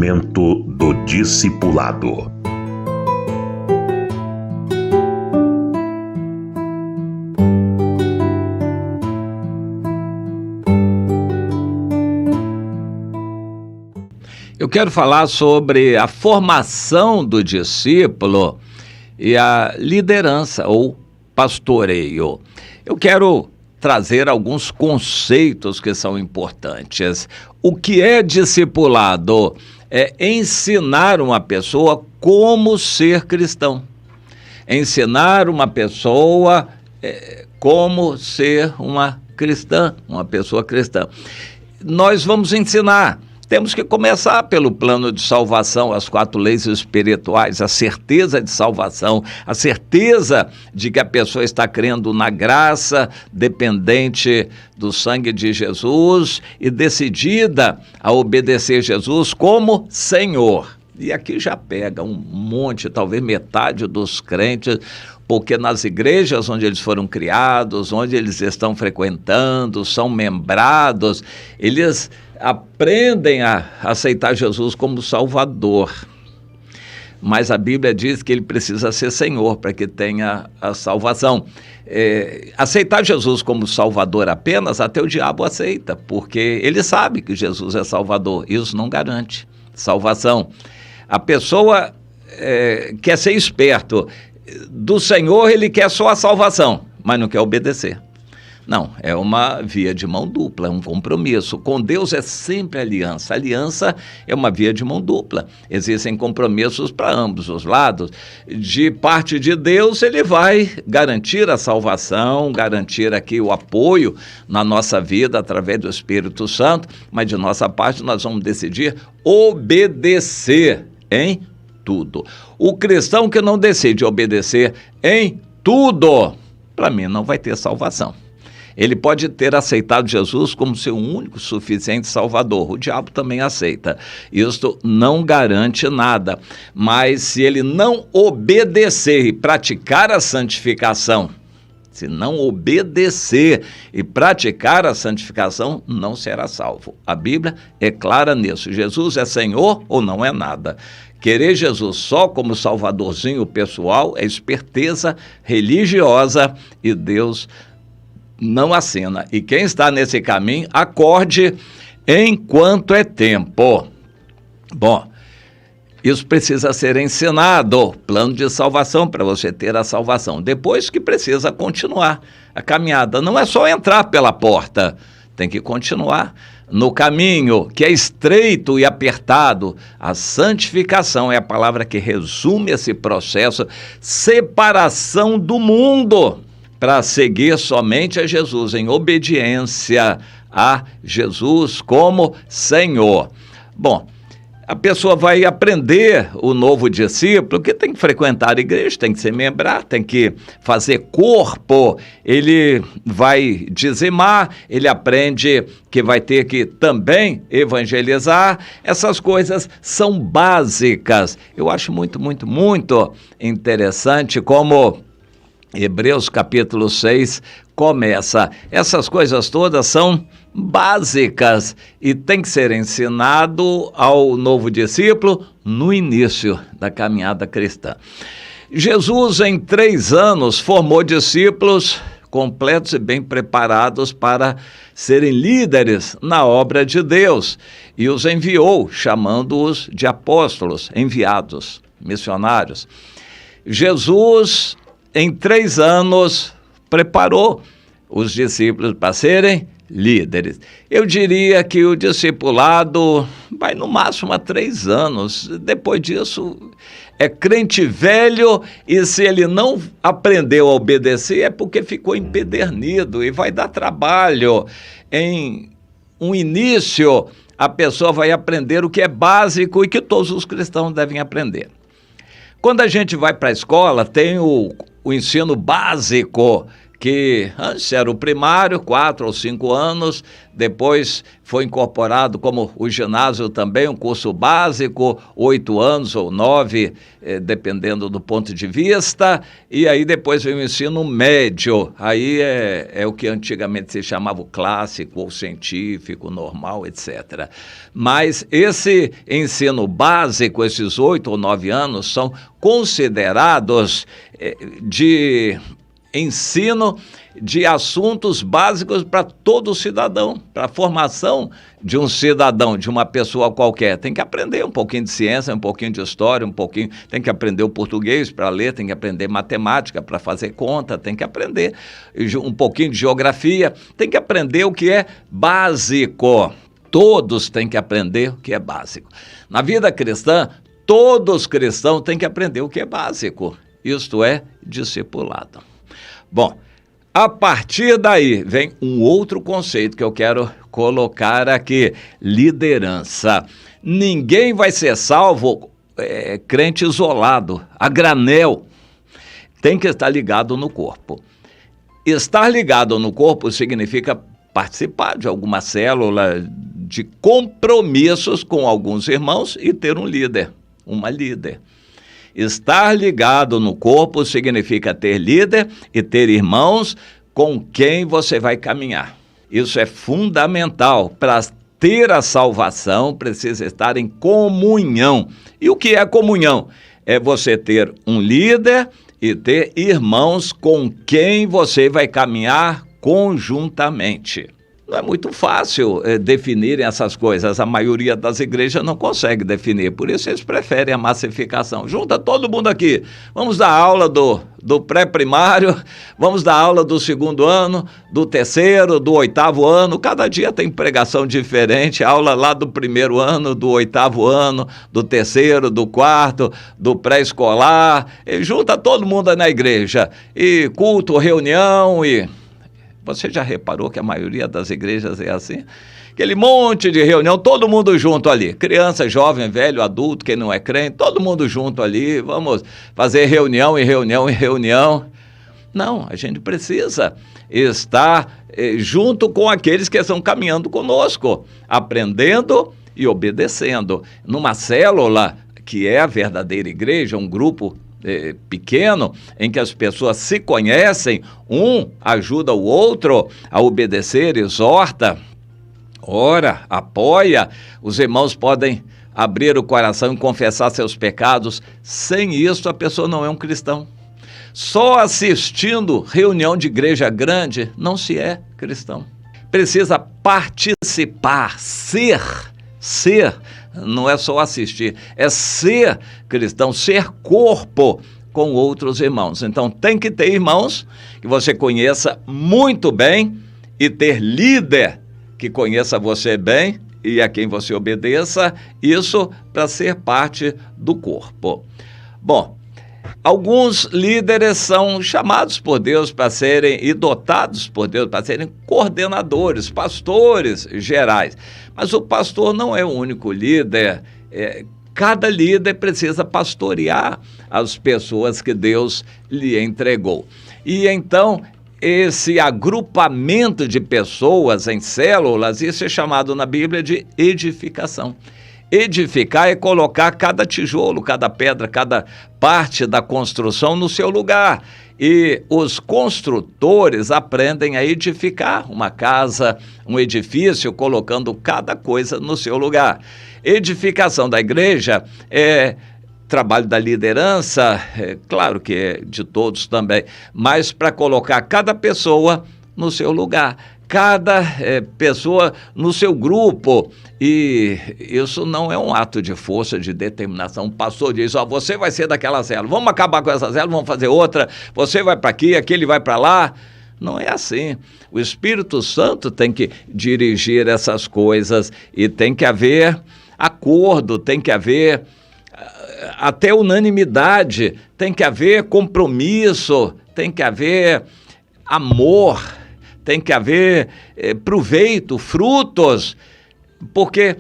Momento do Discipulado. Eu quero falar sobre a formação do discípulo e a liderança ou pastoreio. Eu quero trazer alguns conceitos que são importantes. O que é discipulado? É ensinar uma pessoa como ser cristão. Ensinar uma pessoa como ser uma cristã, uma pessoa cristã. Nós vamos ensinar. Temos que começar pelo plano de salvação, as 4 leis espirituais, a certeza de salvação, a certeza de que a pessoa está crendo na graça, dependente do sangue de Jesus e decidida a obedecer Jesus como Senhor. E aqui já pega um monte, talvez metade dos crentes, porque nas igrejas onde eles foram criados, onde eles estão frequentando, são membrados, eles aprendem a aceitar Jesus como Salvador. Mas a Bíblia diz que ele precisa ser Senhor para que tenha a salvação. Aceitar Jesus como Salvador apenas, até o diabo aceita, porque ele sabe que Jesus é Salvador. Isso não garante salvação. A pessoa quer ser esperto. Do Senhor ele quer só a salvação, mas não quer obedecer. Não, é uma via de mão dupla, é um compromisso. Com Deus é sempre aliança. Aliança é uma via de mão dupla. Existem compromissos para ambos os lados. De parte de Deus, ele vai garantir a salvação, garantir aqui o apoio na nossa vida através do Espírito Santo, mas de nossa parte nós vamos decidir obedecer em tudo. O cristão que não decide obedecer em tudo, para mim não vai ter salvação. Ele pode ter aceitado Jesus como seu único suficiente Salvador. O diabo também aceita. Isso não garante nada. Mas se ele não obedecer e praticar a santificação, se não obedecer e praticar a santificação, não será salvo. A Bíblia é clara nisso. Jesus é Senhor ou não é nada. Querer Jesus só como salvadorzinho pessoal é esperteza religiosa e Deus não assina. E quem está nesse caminho, acorde enquanto é tempo. Bom, isso precisa ser ensinado, plano de salvação para você ter a salvação. Depois que precisa continuar a caminhada. Não é só entrar pela porta, tem que continuar no caminho, que é estreito e apertado. A santificação é a palavra que resume esse processo, separação do mundo, para seguir somente a Jesus, em obediência a Jesus como Senhor. Bom, a pessoa vai aprender, o novo discípulo, que tem que frequentar a igreja, tem que se membrar, tem que fazer corpo, ele vai dizimar, ele aprende que vai ter que também evangelizar. Essas coisas são básicas. Eu acho muito, muito, muito interessante como Hebreus capítulo 6 começa. Essas coisas todas são básicas e tem que ser ensinado ao novo discípulo no início da caminhada cristã. Jesus, em 3 anos, formou discípulos completos e bem preparados para serem líderes na obra de Deus e os enviou, chamando-os de apóstolos, enviados, missionários. Jesus, em 3 anos, preparou os discípulos para serem líderes. Eu diria que o discipulado vai no máximo a 3 anos. Depois disso, é crente velho e se ele não aprendeu a obedecer é porque ficou empedernido e vai dar trabalho. Em um início, a pessoa vai aprender o que é básico e que todos os cristãos devem aprender. Quando a gente vai para a escola, tem o ensino básico, que antes era o primário, 4 ou 5 anos, depois foi incorporado como o ginásio também, um curso básico, 8 anos ou 9, dependendo do ponto de vista, e aí depois vem o ensino médio, aí é o que antigamente se chamava o clássico ou científico, normal, etc. Mas esse ensino básico, esses 8 ou 9 anos, são considerados de ensino de assuntos básicos para todo cidadão, para a formação de um cidadão, de uma pessoa qualquer. Tem que aprender um pouquinho de ciência, um pouquinho de história, tem que aprender o português para ler, tem que aprender matemática para fazer conta, tem que aprender um pouquinho de geografia, tem que aprender o que é básico. Todos têm que aprender o que é básico. Na vida cristã, todos os cristãos têm que aprender o que é básico, isto é, discipulado. Bom, a partir daí vem um outro conceito que eu quero colocar aqui, liderança. Ninguém vai ser salvo crente isolado, a granel, tem que estar ligado no corpo. Estar ligado no corpo significa participar de alguma célula de compromissos com alguns irmãos e ter um líder, uma líder. Estar ligado no corpo significa ter líder e ter irmãos com quem você vai caminhar. Isso é fundamental. Para ter a salvação, precisa estar em comunhão. E o que é comunhão? É você ter um líder e ter irmãos com quem você vai caminhar conjuntamente. Não é muito fácil definirem essas coisas, a maioria das igrejas não consegue definir, por isso eles preferem a massificação. Junta todo mundo aqui, vamos dar aula do pré-primário, vamos dar aula do 2º ano, do 3º, do 8º ano, cada dia tem pregação diferente, aula lá do 1º ano, do 8º ano, do 3º, do 4º, do pré-escolar, e junta todo mundo na igreja, e culto, reunião e... Você já reparou que a maioria das igrejas é assim? Aquele monte de reunião, todo mundo junto ali. Criança, jovem, velho, adulto, quem não é crente, todo mundo junto ali. Vamos fazer reunião e reunião e reunião. Não, a gente precisa estar junto com aqueles que estão caminhando conosco, aprendendo e obedecendo. Numa célula, que é a verdadeira igreja, um grupo pequeno, em que as pessoas se conhecem, um ajuda o outro a obedecer, exorta, ora, apoia, os irmãos podem abrir o coração e confessar seus pecados. Sem isso, a pessoa não é um cristão. Só assistindo reunião de igreja grande não se é cristão. Precisa participar, ser, não é só assistir, é ser cristão, ser corpo com outros irmãos. Então tem que ter irmãos que você conheça muito bem e ter líder que conheça você bem e a quem você obedeça, isso para ser parte do corpo. Bom, alguns líderes são chamados por Deus para serem e dotados por Deus para serem coordenadores, pastores gerais. Mas o pastor não é o único líder. Cada líder precisa pastorear as pessoas que Deus lhe entregou. E então, esse agrupamento de pessoas em células, isso é chamado na Bíblia de edificação. Edificar é colocar cada tijolo, cada pedra, cada parte da construção no seu lugar. E os construtores aprendem a edificar uma casa, um edifício, colocando cada coisa no seu lugar. Edificação da igreja é trabalho da liderança, claro que é de todos também, mas para colocar cada pessoa no seu lugar, cada pessoa no seu grupo. E isso não é um ato de força, de determinação. O pastor diz, você vai ser daquela célula, vamos acabar com essa célula, vamos fazer outra, você vai para aqui, aquele vai para lá. Não é assim. O Espírito Santo tem que dirigir essas coisas e tem que haver acordo, tem que haver até unanimidade, tem que haver compromisso, tem que haver amor, tem que haver proveito, frutos, porque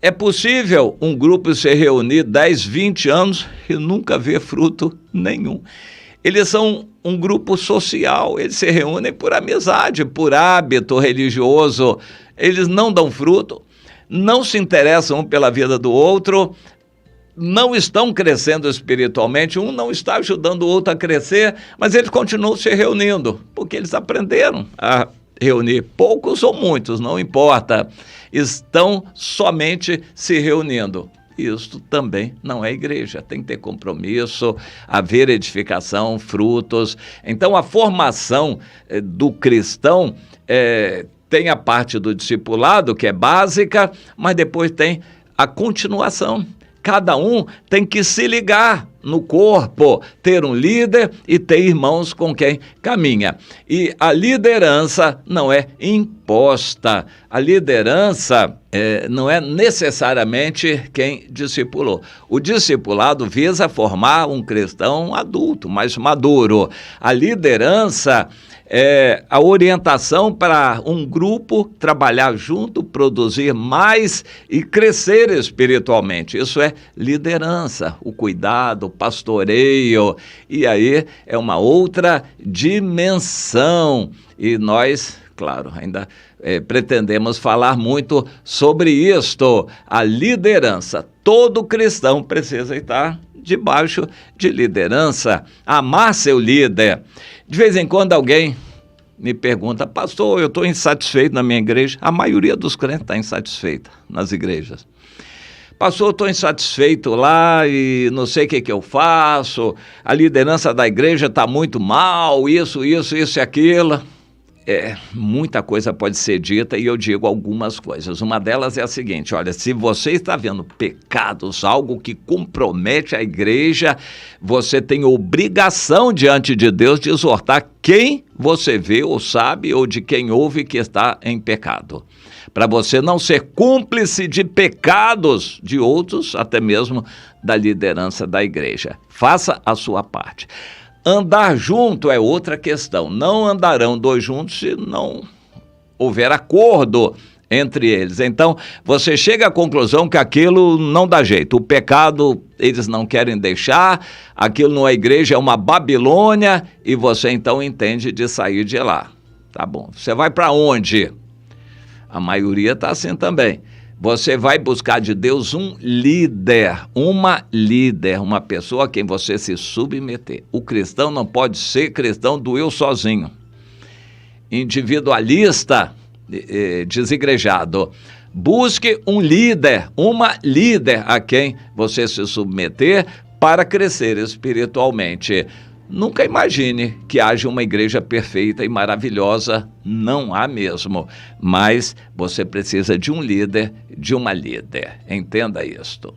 é possível um grupo se reunir 10, 20 anos e nunca ver fruto nenhum. Eles são um grupo social, eles se reúnem por amizade, por hábito religioso, eles não dão fruto, não se interessam um pela vida do outro, não estão crescendo espiritualmente, um não está ajudando o outro a crescer, mas eles continuam se reunindo, porque eles aprenderam a reunir, poucos ou muitos, não importa, estão somente se reunindo. Isso também não é igreja, tem que ter compromisso, haver edificação, frutos. Então a formação do cristão tem a parte do discipulado, que é básica, mas depois tem a continuação. Cada um tem que se ligar no corpo, ter um líder e ter irmãos com quem caminha. E a liderança não é imposta. A liderança não é necessariamente quem discipulou. O discipulado visa formar um cristão adulto, mais maduro. A liderança é a orientação para um grupo trabalhar junto, produzir mais e crescer espiritualmente. Isso é liderança, o cuidado, o pastoreio, e aí é uma outra dimensão. E nós, claro, ainda pretendemos falar muito sobre isto, a liderança. Todo cristão precisa estar debaixo de liderança, amar seu líder. De vez em quando alguém me pergunta: pastor, eu estou insatisfeito na minha igreja. A maioria dos crentes está insatisfeita nas igrejas. Pastor, eu estou insatisfeito lá e não sei o que eu faço, a liderança da igreja está muito mal, isso e aquilo. Muita coisa pode ser dita e eu digo algumas coisas. Uma delas é a seguinte: olha, se você está vendo pecados, algo que compromete a igreja, você tem obrigação diante de Deus de exortar quem você vê ou sabe ou de quem ouve que está em pecado, para você não ser cúmplice de pecados de outros, até mesmo da liderança da igreja. Faça a sua parte. Andar junto é outra questão. Não andarão dois juntos se não houver acordo entre eles. Então, você chega à conclusão que aquilo não dá jeito. O pecado eles não querem deixar, aquilo numa igreja é uma Babilônia, e você então entende de sair de lá. Tá bom. Você vai para onde? A maioria está assim também. Você vai buscar de Deus um líder, uma pessoa a quem você se submeter. O cristão não pode ser cristão do eu sozinho, individualista, desigrejado. Busque um líder, uma líder a quem você se submeter para crescer espiritualmente. Nunca imagine que haja uma igreja perfeita e maravilhosa, não há mesmo, mas você precisa de um líder, de uma líder, entenda isto.